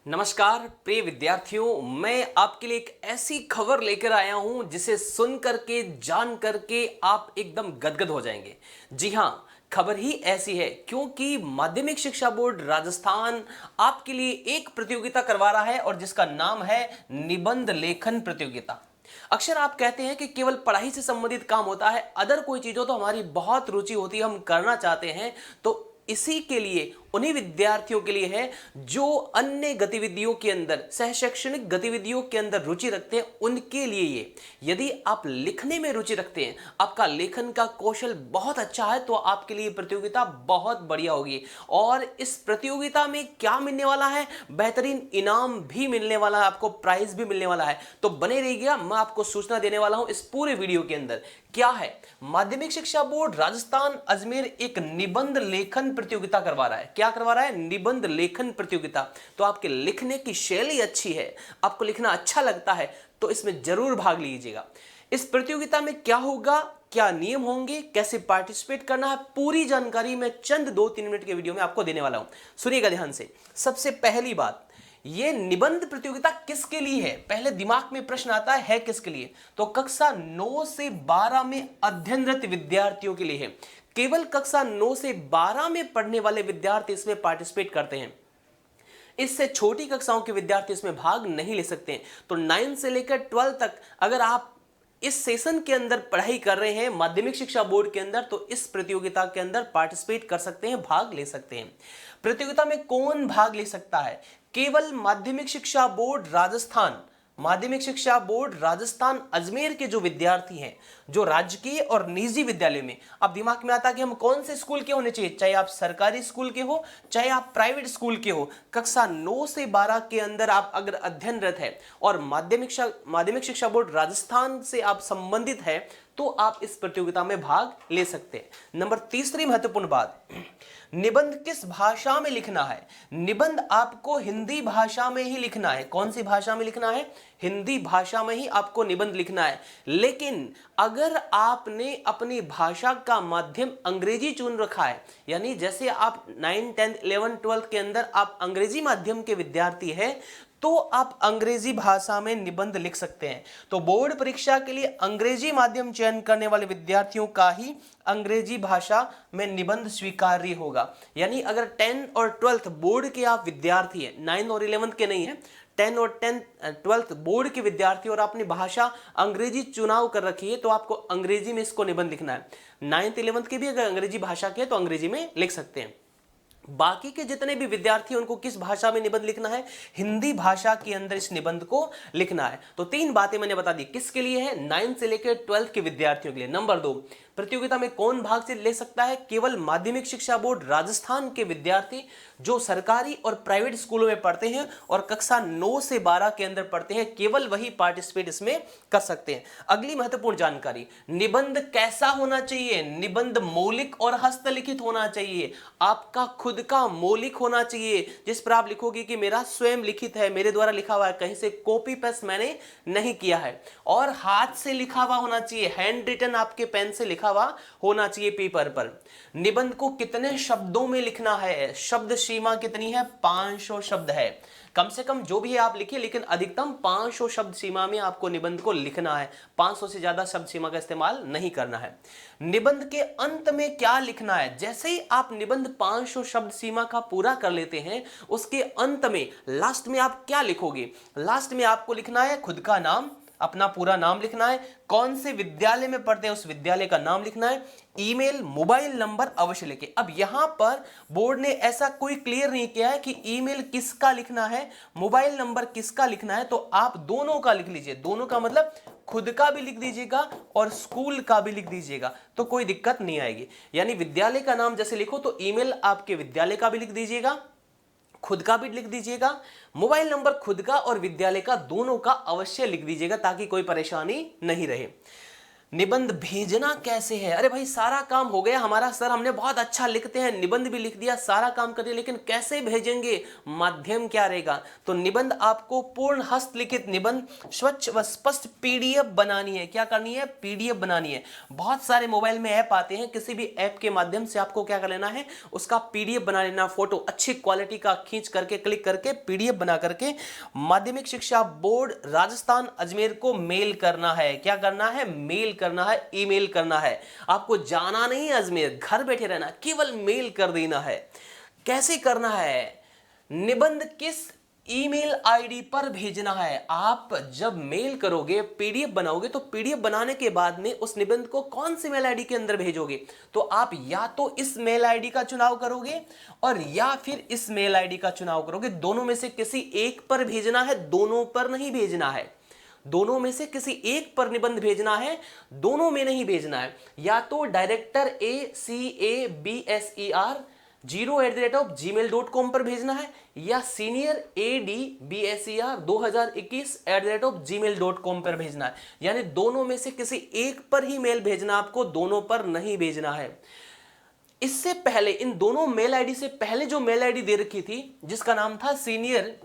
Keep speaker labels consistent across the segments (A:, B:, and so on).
A: नमस्कार प्रिय विद्यार्थियों, मैं आपके लिए एक ऐसी खबर लेकर आया हूं जिसे सुन करके जान करके आप एकदम गदगद हो जाएंगे। जी हां, खबर ही ऐसी है क्योंकि माध्यमिक शिक्षा बोर्ड राजस्थान आपके लिए एक प्रतियोगिता करवा रहा है और जिसका नाम है निबंध लेखन प्रतियोगिता। अक्सर आप कहते हैं कि केवल पढ़ाई से संबंधित काम होता है, अदर कोई चीज हो तो हमारी बहुत रुचि होती है, हम करना चाहते हैं। तो इसी के लिए उन्हीं विद्यार्थियों के लिए है जो अन्य गतिविधियों के अंदर, सह शैक्षणिक गतिविधियों के अंदर रुचि रखते हैं, उनके लिए ये। यदि आप लिखने में रुचि रखते हैं, आपका लेखन का कौशल बहुत अच्छा है, तो आपके लिए प्रतियोगिता बहुत बढ़िया होगी। और इस प्रतियोगिता में क्या मिलने वाला है? बेहतरीन इनाम भी मिलने वाला है, आपको प्राइज भी मिलने वाला है। तो बने रहिएगा, मैं आपको सूचना देने वाला हूं इस पूरे वीडियो के अंदर। क्या है? माध्यमिक शिक्षा बोर्ड राजस्थान अजमेर एक निबंध लेखन प्रतियोगिता करवा रहा है। क्या करवा रहा है? निबंध लेखन प्रतियोगिता। तो आपके लिखने की शैली अच्छी है, आपको लिखना अच्छा लगता है, तो इसमें जरूर भाग लीजिएगा। इस प्रतियोगिता में क्या होगा, क्या नियम होंगे, कैसे पार्टिसिपेट करना है, पूरी जानकारी मैं चंद 2-3 मिनट के वीडियो में आपको देने वाला हूं। सुनिएगा ध्यान से। सबसे पहली बात, ये निबंध प्रतियोगिता किसके लिए है? पहले दिमाग में प्रश्न आता है किसके लिए? तो कक्षा 9 से 12 में अध्ययनरत विद्यार्थियों के लिए है। केवल कक्षा 9 से 12 में पढ़ने वाले विद्यार्थी इसमें पार्टिसिपेट करते हैं। इससे छोटी कक्षाओं के विद्यार्थी इसमें भाग नहीं ले सकते हैं। तो 9 से लेकर 12 तक अगर आप इस सेशन के अंदर पढ़ाई कर रहे हैं माध्यमिक शिक्षा बोर्ड के अंदर, तो इस प्रतियोगिता के अंदर पार्टिसिपेट कर सकते हैं, भाग ले सकते हैं। प्रतियोगिता में कौन भाग ले सकता है? केवल माध्यमिक शिक्षा बोर्ड राजस्थान, माध्यमिक शिक्षा बोर्ड राजस्थान अजमेर के जो विद्यार्थी हैं, जो राजकीय और निजी विद्यालय में, अब दिमाग में आता है कि हम कौन से स्कूल के होने चाहिए, चाहे आप सरकारी स्कूल के हो, चाहे आप प्राइवेट स्कूल के हो, कक्षा 9 से 12 के अंदर आप अगर अध्ययनरत है और माध्यमिक शिक्षा बोर्ड राजस्थान से आप संबंधित है, तो आप इस प्रतियोगिता में भाग ले सकते हैं। नंबर तीसरी महत्वपूर्ण बात, निबंध किस भाषा में लिखना है? निबंध आपको हिंदी भाषा में ही लिखना है। कौन सी भाषा में लिखना है? हिंदी भाषा में ही आपको निबंध लिखना है। लेकिन अगर आपने अपनी भाषा का माध्यम अंग्रेजी चुन रखा है, यानी जैसे आप 9, 10, 11, 12 के अंदर आप अंग्रेजी माध्यम के विद्यार्थी हैं, तो आप अंग्रेजी भाषा में निबंध लिख सकते हैं। तो बोर्ड परीक्षा के लिए अंग्रेजी माध्यम चयन करने वाले विद्यार्थियों का ही अंग्रेजी भाषा में निबंध स्वीकार्य होगा। यानी अगर 10 और 12 बोर्ड के आप विद्यार्थी हैं, 9 और 11 के नहीं है, 10 और 12 बोर्ड के विद्यार्थी और आपने भाषा अंग्रेजी चुनाव कर रखी है, तो आपको अंग्रेजी में इसको निबंध लिखना है। 9th 11th के भी अगर अंग्रेजी भाषा के हैं तो अंग्रेजी में लिख सकते हैं। बाकी के जितने भी विद्यार्थी उनको किस भाषा में निबंध लिखना है? हिंदी भाषा के अंदर इस निबंध को लिखना है। तो 3 बातें मैंने बता दी। किसके लिए है? 9 से लेकर 12 के विद्यार्थियों के लिए। नंबर 2, प्रतियोगिता में कौन भाग से ले सकता है? केवल माध्यमिक शिक्षा बोर्ड राजस्थान के विद्यार्थी जो सरकारी और प्राइवेट स्कूलों में पढ़ते हैं और कक्षा 9 से 12 के अंदर पढ़ते हैं, केवल वही पार्टिसिपेट इसमें कर सकते हैं। अगली महत्वपूर्ण जानकारी, निबंध कैसा होना चाहिए? निबंध मौलिक और हस्तलिखित होना चाहिए। आपका खुद का मौलिक होना चाहिए, जिस पर आप लिखोगे कि मेरा स्वयं लिखित है, मेरे द्वारा लिखा हुआ है, कहीं से कॉपी पेस्ट मैंने नहीं किया है। और हाथ से लिखा हुआ होना चाहिए, हैंड रिटन, आपके पेन से लिखा हुआ होना चाहिए पेपर पर। निबंध को कितने शब्दों में लिखना है? शब्द सीमा कितनी है? 500 शब्द है। कम से कम जो भी है आप लिखिए, लेकिन अधिकतम 500 शब्द सीमा में आपको निबंध को लिखना है। 500 से ज्यादा शब्द सीमा का इस्तेमाल नहीं करना है। निबंध के अंत में क्या लिखना है? जैसे ही आप निबंध 500 शब्द सीमा का पूरा कर लेते हैं, उसके अंत में लास्ट में आप क्या लिखोगे? लास्ट में आपको लिखना है खुद का नाम, अपना पूरा नाम लिखना है, कौन से विद्यालय में पढ़ते हैं उस विद्यालय का नाम लिखना है, ईमेल, मोबाइल नंबर अवश्य लिखें। अब यहां पर बोर्ड ने ऐसा कोई क्लियर नहीं किया है कि ईमेल किसका लिखना है, मोबाइल नंबर किसका लिखना है, तो आप दोनों का लिख लीजिए। दोनों का मतलब खुद का भी लिख दीजिएगा और स्कूल का भी लिख दीजिएगा, तो कोई दिक्कत नहीं आएगी। यानी विद्यालय का नाम जैसे लिखो तो ईमेल आपके विद्यालय का भी लिख दीजिएगा, खुद का भी लिख दीजिएगा, मोबाइल नंबर खुद का और विद्यालय का दोनों का अवश्य लिख दीजिएगा, ताकि कोई परेशानी नहीं रहे। निबंध भेजना कैसे है? अरे भाई सारा काम हो गया हमारा सर, हमने बहुत अच्छा लिखते हैं, निबंध भी लिख दिया, सारा काम कर दिया, लेकिन कैसे भेजेंगे, माध्यम क्या रहेगा? तो निबंध आपको पूर्ण हस्तलिखित निबंध स्वच्छ व स्पष्ट पीडीएफ बनानी है। क्या करनी है? पीडीएफ बनानी है। बहुत सारे मोबाइल में ऐप आते हैं, किसी भी ऐप के माध्यम से आपको क्या कर लेना है, उसका पीडीएफ बना लेना, फोटो अच्छी क्वालिटी का खींच करके क्लिक करके पीडीएफ बना करके माध्यमिक शिक्षा बोर्ड राजस्थान अजमेर को मेल करना है। क्या करना है? मेल करना है, ईमेल करना है। आपको जाना नहीं है अजमेर, घर बैठे रहना, केवल मेल कर देना है। कैसे करना है? निबंध किस ईमेल आईडी पर भेजना है? आप जब मेल करोगे, पीडीएफ बनाओगे, तो पीडीएफ बनाने के बाद में उस निबंध को कौन सी मेल आईडी के अंदर भेजोगे? तो आप या तो इस मेल आईडी का चुनाव करोगे और या फिर इस मेल आईडी का चुनाव करोगे। दोनों में से किसी एक पर भेजना है, दोनों पर नहीं भेजना है। दोनों में से किसी एक पर निबंध भेजना है, दोनों में नहीं भेजना है। या तो डायरेक्टर ACABSER0@gmail.com पर भेजना है, या सीनियर ADBSER2021@gmail.com पर भेजना है। यानी दोनों में से किसी एक पर ही मेल भेजना, आपको दोनों पर नहीं भेजना है। इससे पहले, इन दोनों मेल आईडी से पहले जो मेल आईडी दे रखी थी, जिसका नाम था सीनियर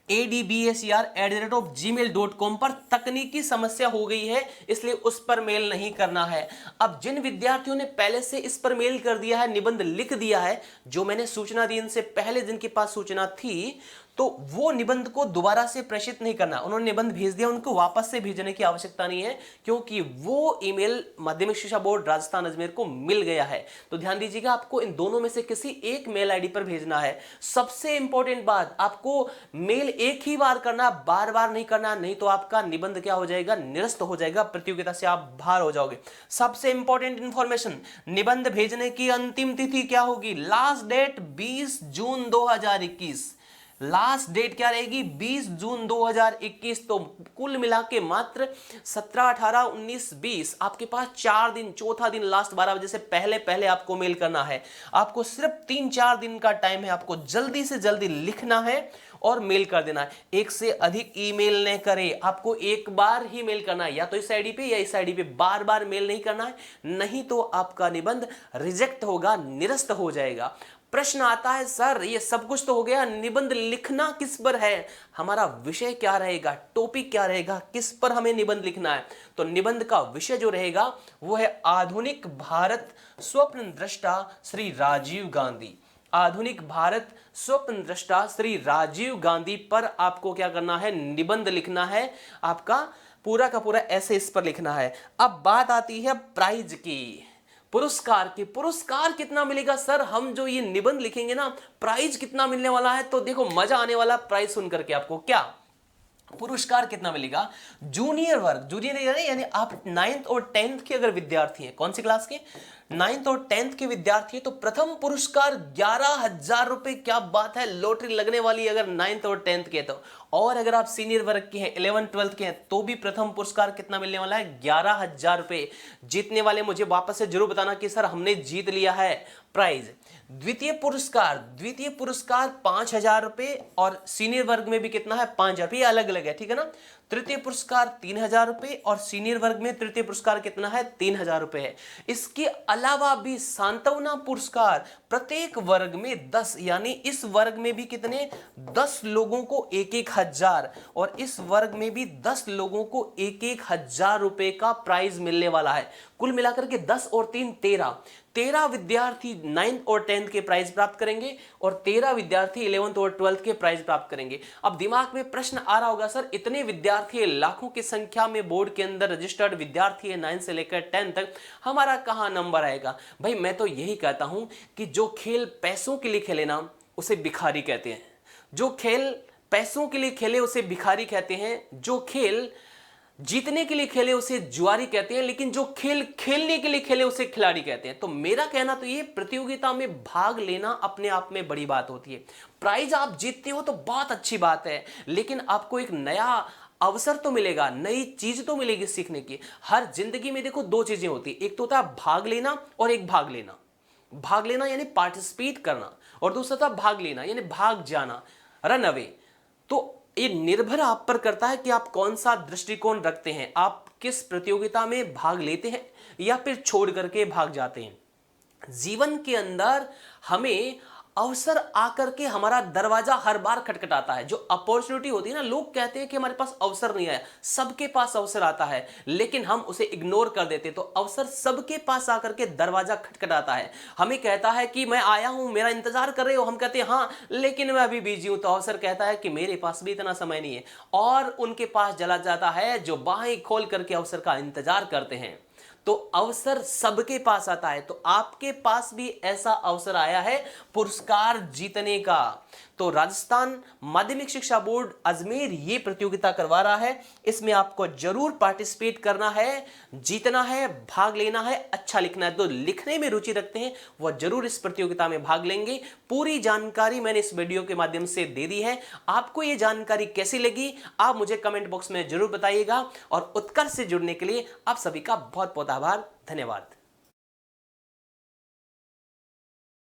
A: ADBSER@gmail.com पर तकनीकी समस्या हो गई है, इसलिए उस पर मेल नहीं करना है। अब जिन विद्यार्थियों ने पहले से इस पर मेल कर दिया है, निबंध लिख दिया है, जो मैंने सूचना दी इनसे पहले जिनके पास सूचना थी, तो वो निबंध को दोबारा से प्रेषित नहीं करना। उन्होंने निबंध भेज दिया, उनको वापस से भेजने की आवश्यकता नहीं है, क्योंकि वो ईमेल माध्यमिक शिक्षा बोर्ड राजस्थान अजमेर को मिल गया है। तो ध्यान दीजिएगा, आपको इन दोनों में से किसी एक मेल आईडी पर भेजना है। सबसे इंपॉर्टेंट बात, आपको मेल एक ही बार करना, बार बार नहीं करना, नहीं तो आपका निबंध क्या हो जाएगा? निरस्त हो जाएगा, प्रतियोगिता से आप बाहर हो जाओगे। सबसे इंपॉर्टेंट इंफॉर्मेशन, निबंध भेजने की अंतिम तिथि क्या होगी? लास्ट डेट 20 जून 2021। लास्ट डेट क्या रहेगी? 20 जून 2021। तो कुल मिला के मात्र 17, 18, 19, 20, आपके पास 4 दिन, चौथा दिन लास्ट 12 बजे से पहले पहले आपको मेल करना है। आपको सिर्फ 3-4 दिन का टाइम है, आपको जल्दी से जल्दी लिखना है और मेल कर देना है। एक से अधिक ईमेल न करें, आपको एक बार ही मेल करना है, या तो इस आईडी पे या इस आईडी पे, बार बार मेल नहीं करना है, नहीं तो आपका निबंध रिजेक्ट होगा, निरस्त हो जाएगा। प्रश्न आता है, सर ये सब कुछ तो हो गया, निबंध लिखना किस पर है? हमारा विषय क्या रहेगा, टॉपिक क्या रहेगा, किस पर हमें निबंध लिखना है? तो निबंध का विषय जो रहेगा वो है आधुनिक भारत स्वप्न दृष्टा श्री राजीव गांधी। आधुनिक भारत स्वप्न दृष्टा श्री राजीव गांधी पर आपको क्या करना है? निबंध लिखना है। आपका पूरा का पूरा ऐसे इस पर लिखना है। अब बात आती है प्राइज की, पुरस्कार की। पुरस्कार कितना मिलेगा सर? हम जो ये निबंध लिखेंगे ना, प्राइज कितना मिलने वाला है? तो देखो मजा आने वाला प्राइज सुन करके आपको। क्या पुरस्कार कितना मिलेगा? जूनियर वर्ग, जूनियर यानी आप 9th और 10th के अगर विद्यार्थी हैं, कौन सी क्लास के? 9th और 10th के विद्यार्थी हैं, तो प्रथम पुरस्कार 11,000 रुपए। क्या बात है, लॉटरी लगने वाली अगर 9th और 10th के तो। और अगर आप सीनियर वर्ग के हैं, 11th 12th के हैं, तो भी प्रथम पुरस्कार कितना मिलने वाला है? 11,000 रुपए। जीतने वाले मुझे वापस से जरूर बताना कि सर हमने जीत लिया है प्राइज। द्वितीय पुरस्कार 5,000 रुपए, और सीनियर वर्ग में भी कितना है? 5,000 रुपए, अलग अलग है, ठीक है ना। तृतीय पुरस्कार 3,000 रुपए, और सीनियर वर्ग में तृतीय पुरस्कार कितना है? 3,000 रुपए है। इसके अलावा भी सांत्वना पुरस्कार प्रत्येक वर्ग में 10, यानी इस वर्ग में भी कितने? 10 लोगों को 1,000, और इस वर्ग में भी 10 लोगों को 1,000 रुपए का प्राइज मिलने वाला है। कुल मिलाकर के 10 और 3 13 विद्यार्थी 9th और 10th के प्राइज प्राप्त करेंगे, और 13 विद्यार्थी 11th और 12th के प्राइज प्राप्त करेंगे। अब दिमाग में प्रश्न आ रहा होगा, सर इतने विद्यार्थी, लाखों की संख्या में बोर्ड के अंदर रजिस्टर्ड विद्यार्थी है 9 से लेकर 10 तक, हमारा कहां नंबर आएगा? भाई मैं तो यही कहता हूं कि जो खेल पैसों के लिए खेले ना, उसे भिखारी कहते हैं। जो खेल पैसों के लिए खेले उसे भिखारी कहते हैं। जो खेल जीतने के लिए खेले उसे जुआरी कहते हैं, लेकिन जो खेल खेलने के लिए खेले उसे खिलाड़ी कहते हैं। तो मेरा कहना तो ये, प्रतियोगिता में भाग लेना अपने आप में बड़ी बात होती है। प्राइज आप जीतते हो तो बहुत अच्छी बात है, लेकिन आपको एक नया अवसर तो मिलेगा, नई चीज तो मिलेगी सीखने की। हर जिंदगी में देखो 2 चीजें होती है, एक तो होता है भाग लेना और एक भाग लेना। भाग लेना यानी पार्टिसिपेट करना, और दूसरा था भाग लेना यानी भाग जाना, रन अवे। तो ये निर्भर आप पर करता है कि आप कौन सा दृष्टिकोण रखते हैं, आप किस प्रतियोगिता में भाग लेते हैं या फिर छोड़ करके भाग जाते हैं। जीवन के अंदर हमें अवसर आकर के हमारा दरवाजा हर बार खटखटाता है। जो अपॉर्चुनिटी होती है ना, लोग कहते हैं कि हमारे पास अवसर नहीं आया, सबके पास अवसर आता है लेकिन हम उसे इग्नोर कर देते। तो अवसर सबके पास आकर के दरवाजा खटखटाता है, हमें कहता है कि मैं आया हूं, मेरा इंतजार कर रहे हो। हम कहते हैं हाँ लेकिन मैं अभी बिजी हूं। तो अवसर कहता है कि मेरे पास भी इतना समय नहीं है, और उनके पास चला जाता है जो बाहें खोल करके अवसर का इंतजार करते हैं। तो अवसर सबके पास आता है। तो आपके पास भी ऐसा अवसर आया है पुरस्कार जीतने का। तो राजस्थान माध्यमिक शिक्षा बोर्ड अजमेर ये प्रतियोगिता करवा रहा है, इसमें आपको जरूर पार्टिसिपेट करना है, जीतना है, भाग लेना है, अच्छा लिखना है। तो लिखने में रुचि रखते हैं वह जरूर इस प्रतियोगिता में भाग लेंगे। पूरी जानकारी मैंने इस वीडियो के माध्यम से दे दी है। आपको ये जानकारी कैसी लगी आप मुझे कमेंट बॉक्स में जरूर बताइएगा। और उत्कर्ष से जुड़ने के लिए आप सभी का बहुत बहुत आभार, धन्यवाद।